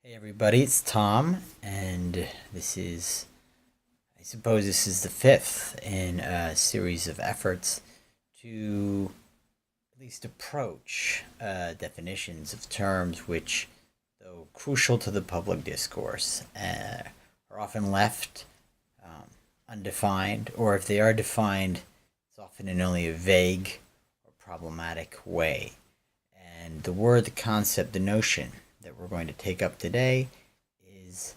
Hey everybody, it's Tom, and I suppose this is the fifth in a series of efforts to at least approach definitions of terms which, though crucial to the public discourse, are often left undefined, or if they are defined, it's often in only a vague or problematic way. And the word, the concept, the notion that we're going to take up today is,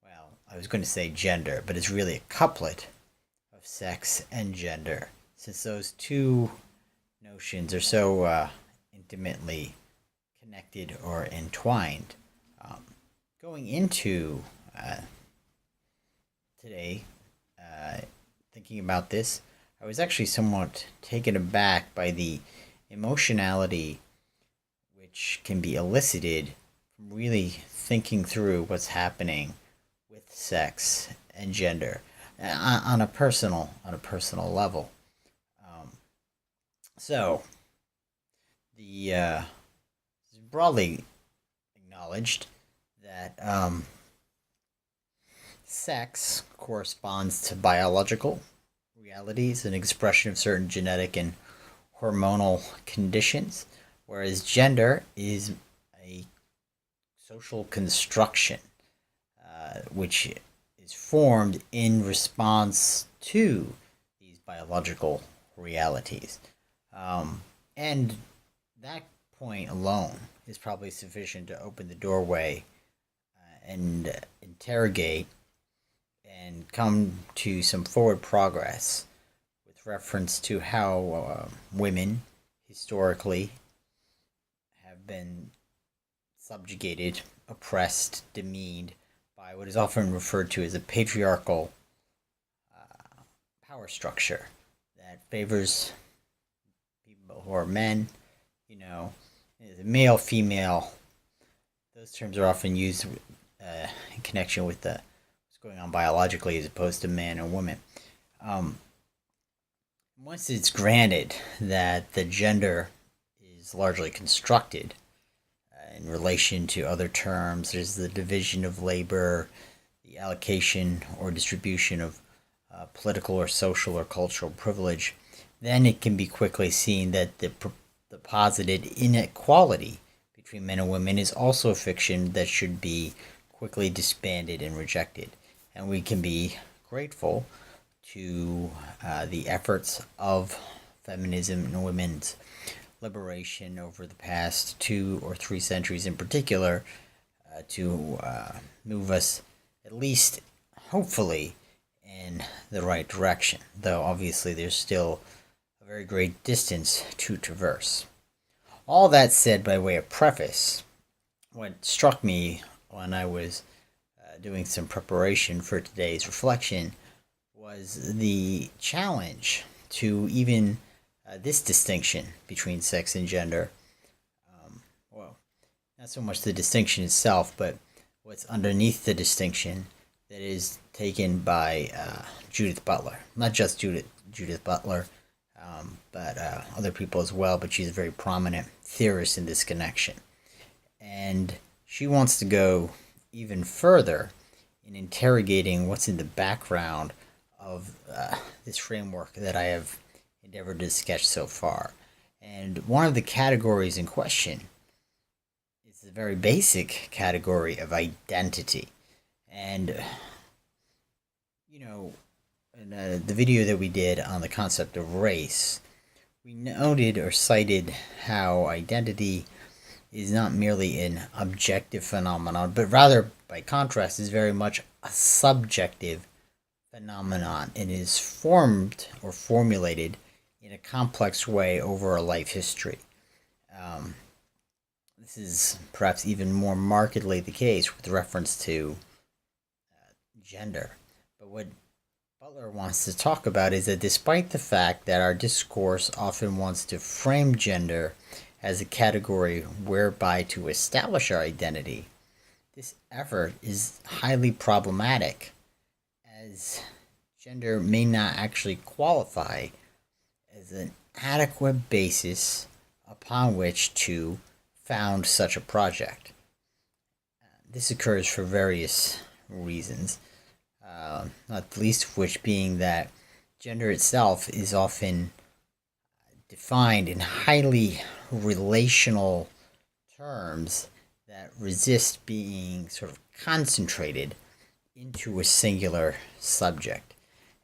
well, I was going to say gender, but it's really a couplet of sex and gender, since those two notions are so intimately connected or entwined. Um, Going into today, uh, thinking about this, I was actually somewhat taken aback by the emotionality which can be elicited from really thinking through what's happening with sex and gender on a personal level. Um, so the it's broadly acknowledged that sex corresponds to biological realities, an expression of certain genetic and hormonal conditions, whereas gender is a social construction which is formed in response to these biological realities. And that point alone is probably sufficient to open the doorway and interrogate and come to some forward progress with reference to how women historically have been subjugated, oppressed, demeaned by what is often referred to as a patriarchal power structure that favors people who are men, you know, male, female. Those terms are often used in connection with what's going on biologically as opposed to man and woman. Um, Once it's granted that the gender is largely constructed in relation to other terms, there's the division of labor, the allocation or distribution of political or social or cultural privilege, then it can be quickly seen that the posited inequality between men and women is also a fiction that should be quickly disbanded and rejected. And we can be grateful to the efforts of feminism and women's liberation over the past 2 or 3 centuries in particular to move us at least hopefully in the right direction, though obviously there's still a very great distance to traverse. All that said, by way of preface, what struck me when I was doing some preparation for today's reflection was the challenge to even this distinction between sex and gender. Well, not so much the distinction itself, but what's underneath the distinction that is taken by Judith Butler. Not just Judith Butler, but other people as well, but she's a very prominent theorist in this connection. And she wants to go even further in interrogating what's in the background of this framework that I have endeavored to sketch so far. And one of the categories in question is the very basic category of identity. And, you know, in the video that we did on the concept of race, we noted or cited how identity is not merely an objective phenomenon, but rather, by contrast, is very much a subjective phenomenon and is formed or formulated in a complex way over a life history. This is perhaps even more markedly the case with reference to gender. But what Butler wants to talk about is that despite the fact that our discourse often wants to frame gender as a category whereby to establish our identity, this effort is highly problematic, as gender may not actually qualify as an adequate basis upon which to found such a project. this occurs for various reasons, not the least of which being that gender itself is often defined in highly relational terms that resist being sort of concentrated into a singular subject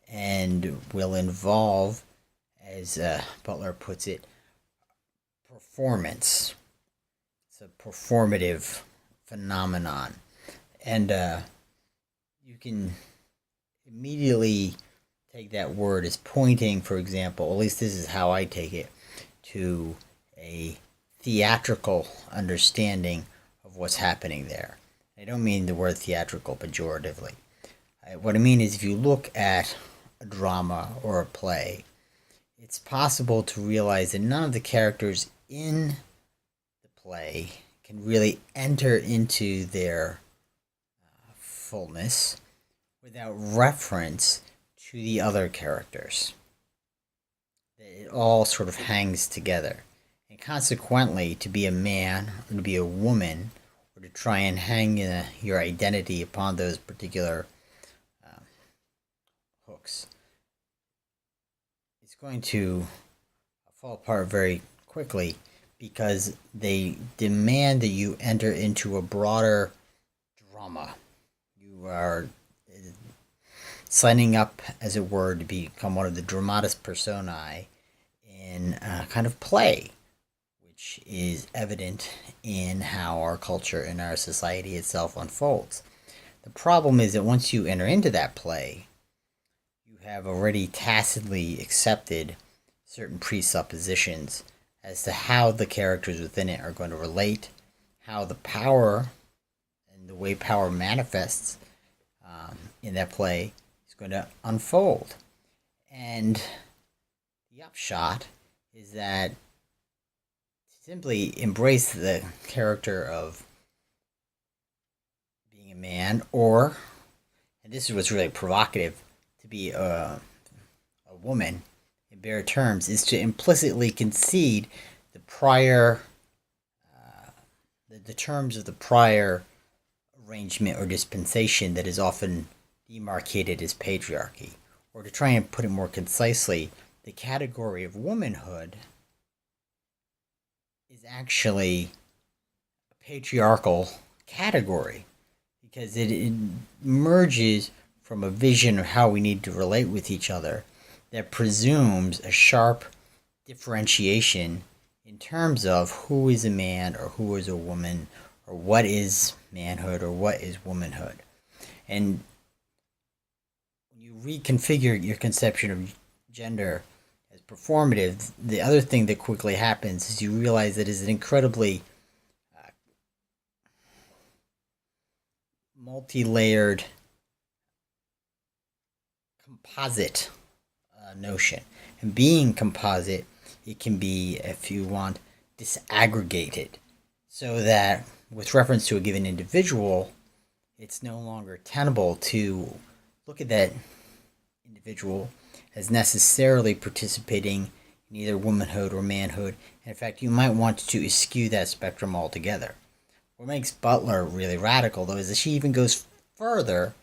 and will involve, as Butler puts it, performance. It's a performative phenomenon. And you can immediately take that word as pointing, for example, at least this is how I take it, to a theatrical understanding of what's happening there. I don't mean the word theatrical pejoratively. What I mean is if you look at a drama or a play, it's possible to realize that none of the characters in the play can really enter into their fullness without reference to the other characters. It all sort of hangs together. And consequently, to be a man or to be a woman, or to try and hang your identity upon those particular hooks, it's going to fall apart very quickly because they demand that you enter into a broader drama. You are signing up, as it were, to become one of the dramatis personae in a kind of play, which is evident in how our culture and our society itself unfolds. The problem is that once you enter into that play, you have already tacitly accepted certain presuppositions as to how the characters within it are going to relate, how the power and the way power manifests in that play is going to unfold. And the upshot is that to simply embrace the character of being a man, or, and this is what's really provocative, to be a woman in bare terms, is to implicitly concede the prior, the terms of the prior arrangement or dispensation that is often demarcated as patriarchy. Or to try and put it more concisely, the category of womanhood is actually a patriarchal category because it emerges from a vision of how we need to relate with each other that presumes a sharp differentiation in terms of who is a man or who is a woman, or what is manhood or what is womanhood. And when you reconfigure your conception of gender as performative, the other thing that quickly happens is you realize that it's an incredibly multi-layered composite notion. And being composite, it can be, if you want, disaggregated, so that with reference to a given individual, it's no longer tenable to look at that individual as necessarily participating in either womanhood or manhood. In fact, you might want to eschew that spectrum altogether. What makes Butler really radical, though, is that she even goes further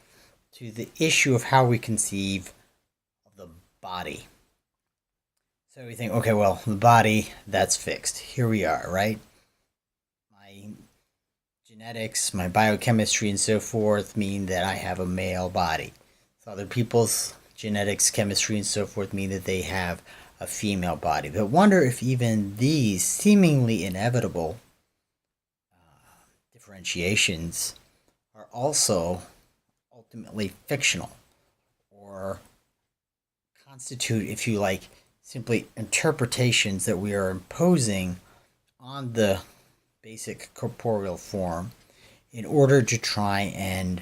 to the issue of how we conceive of the body. So we think, okay, well, the body, that's fixed. Here we are, right? My genetics, my biochemistry, and so forth mean that I have a male body. So other people's genetics, chemistry, and so forth mean that they have a female body. But wonder if even these seemingly inevitable differentiations are also ultimately fictional, or constitute, if you like, simply interpretations that we are imposing on the basic corporeal form in order to try and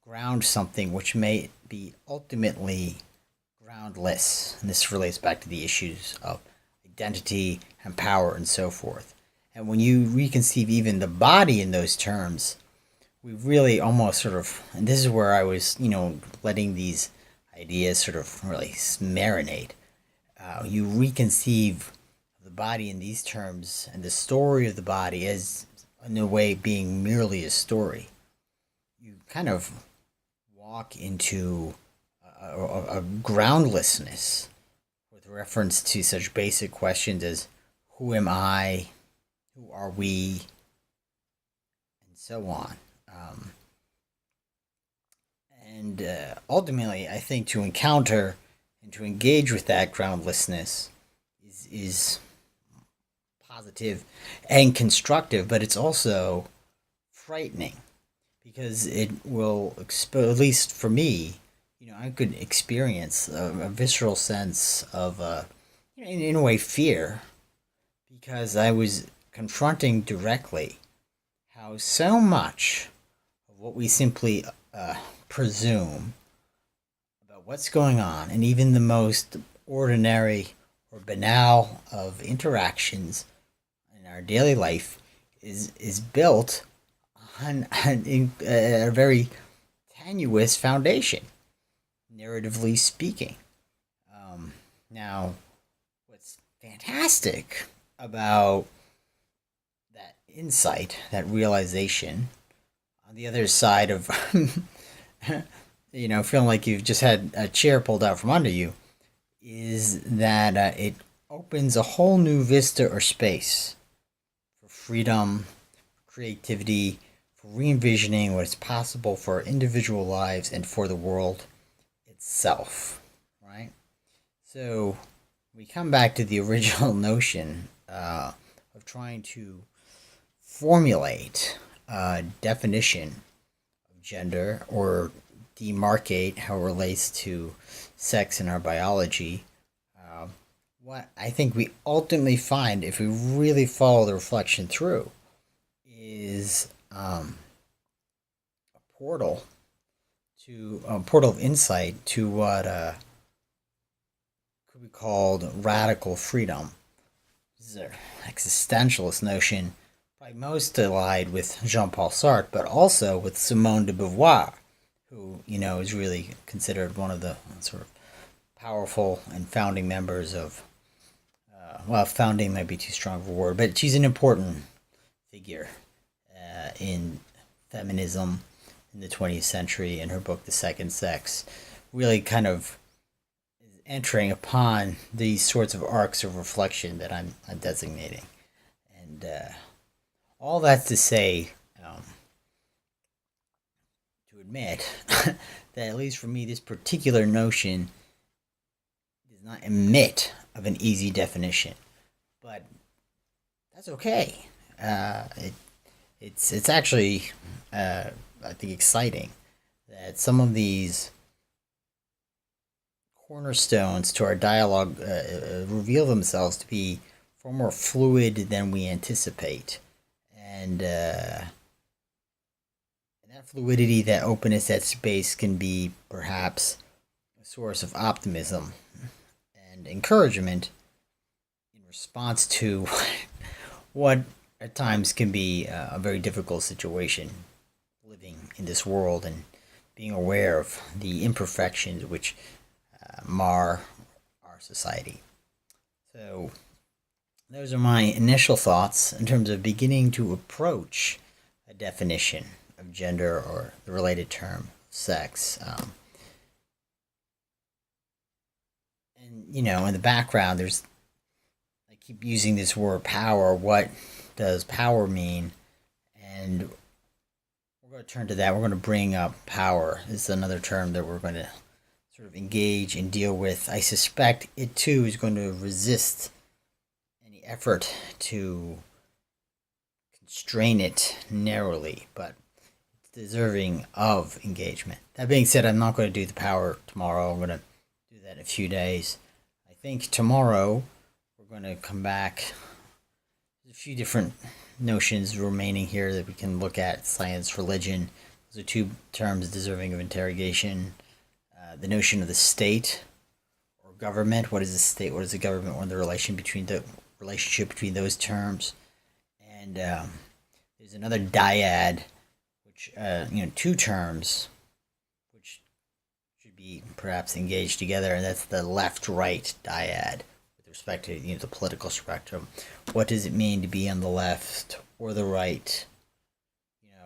ground something which may be ultimately groundless. And this relates back to the issues of identity and power and so forth. And when you reconceive even the body in those terms, we really almost sort of, and this is where I was, letting these ideas sort of really marinate. You reconceive the body in these terms and the story of the body as, in a way, being merely a story. kind of walk into a groundlessness with reference to such basic questions as who am I, who are we, and so on. And ultimately, I think to encounter and to engage with that groundlessness is positive and constructive, but it's also frightening because it will expose, at least for me, I could experience a visceral sense of, in a way, fear because I was confronting directly how so much of what we simply presume about what's going on, and even the most ordinary or banal of interactions in our daily life, is built on a very tenuous foundation, narratively speaking. Now, what's fantastic about that insight, that realization, on the other side of, feeling like you've just had a chair pulled out from under you, is that it opens a whole new vista or space for freedom, creativity, for re-envisioning what is possible for our individual lives and for the world itself, right? So we come back to the original notion of trying to formulate a definition of gender or demarcate how it relates to sex in our biology. What I think we ultimately find, if we really follow the reflection through, is a portal of insight to what could be called radical freedom. This is an existentialist notion, probably most allied with Jean-Paul Sartre, but also with Simone de Beauvoir, who is really considered one of the sort of powerful and founding members of. Founding might be too strong of a word, but she's an important figure in feminism in the 20th century, and her book, The Second Sex, really kind of is entering upon these sorts of arcs of reflection that I'm designating. And all that's to say, to admit that at least for me, this particular notion does not emit of an easy definition, but that's okay. It's actually I think exciting that some of these cornerstones to our dialogue reveal themselves to be far more fluid than we anticipate, and that fluidity, that openness, that space can be perhaps a source of optimism and encouragement in response to what at times can be a very difficult situation living in this world and being aware of the imperfections which mar our society. So those are my initial thoughts in terms of beginning to approach a definition of gender or the related term sex. And in the background, I keep using this word power. What does power mean? And we're going to turn to that. We're going to bring up power. This is another term that we're going to sort of engage and deal with. I suspect it too is going to resist any effort to constrain it narrowly, but it's deserving of engagement. That being said, I'm not going to do the power tomorrow. I'm going to do that in a few days. I think tomorrow we're going to come back. There's a few different notions remaining here that we can look at. Science, religion. Those are two terms deserving of interrogation. The notion of the state or government. What is the state? What is the government? What is the relationship between those terms? And there's another dyad, which two terms, which should be perhaps engaged together, and that's the left-right dyad with respect to the political spectrum. What does it mean to be on the left or the right?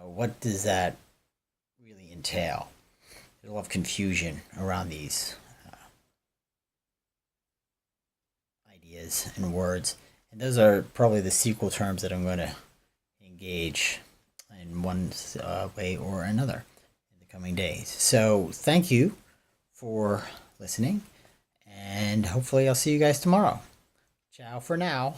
What does that really entail. There's a lot of confusion around these ideas and words. And those are probably the SQL terms that I'm going to engage in one way or another in the coming days. So thank you for listening, and hopefully I'll see you guys tomorrow. Ciao for now.